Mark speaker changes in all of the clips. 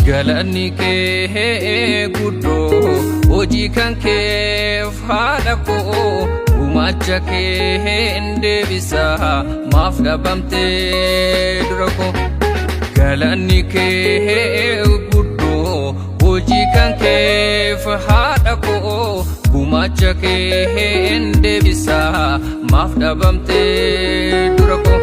Speaker 1: galanni kee guddoo hojii kan keef haadha koo gumaacha kee deebisa maaf dhabamtee dura koo galanni kee guddoo hojii kan keef haadha koo gumaacha kee deebisa maaf dhabamtee dura koo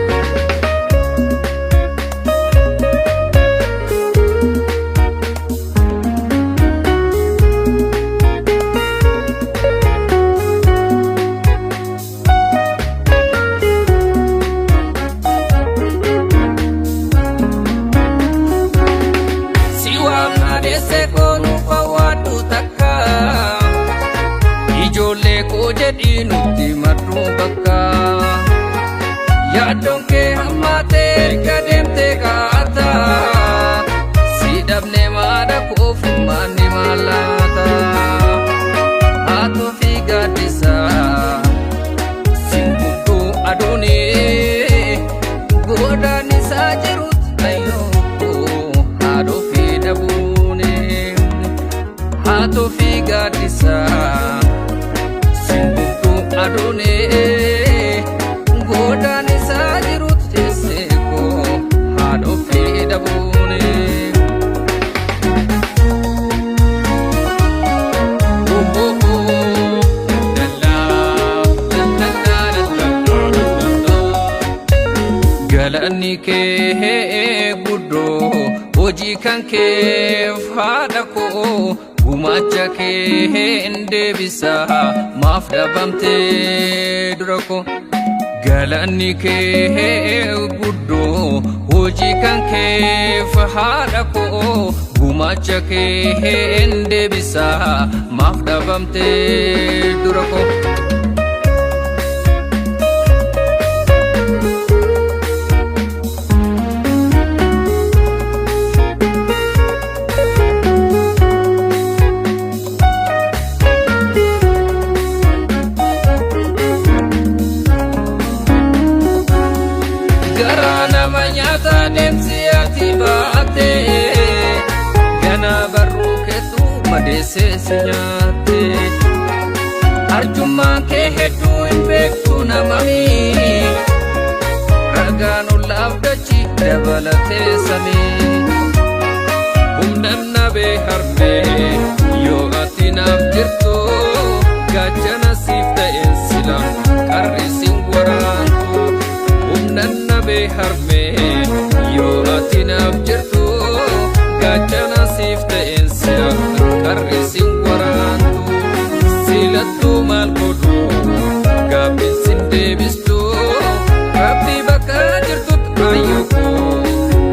Speaker 1: nuti madru bakka yaadon ke hammate kademte kaata si dabne mada kof mani malata ato fi gadisa simbutu adoni godani sajerut ayo ado fi dabune ato fi gadisa adone godani sajirut teseko hado feda bune galanni kee guddoo hojii kan keef haadha koo gumaacha kee deebisa maaf dhabamtee dura koo galanni kee guddoo hojii kan keef haadha koo gumaacha kee deebisa maaf dhabamtee dura koo gana barruketu madese sinyate arjumma ke hedu infektu namami raganu labdachi dabalate sami umnanna be harme yo atinam jirtu gajana sifta insila karri singwarantu umnanna be harme yo atinam jirtu gajana sifta insila karri singwarantu silatu malkodu gabin sindebistu rabbi bakka jirtut ayyuko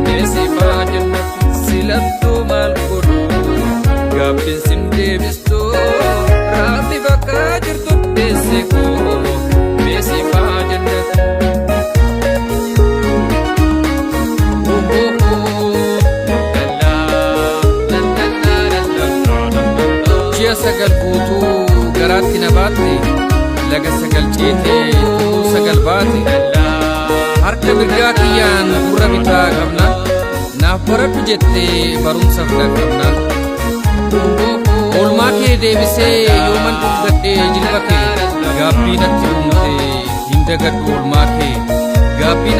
Speaker 1: nesifa jannatu silatu malkodu gabin sindebistu rabbi bakka jirtut deseko nesifa jannatu sagal buutu garaatti na baatte laga sagal ceete sagal baate harka mirgaa kiyyaan gurra bitaa qabna naaf baradhu jette barumsa fida qabna oolmaa kee deebisee yooman dhungadhee jilba kee gaabbii natti uumte hin dagadhu oolmaa kee gaabbii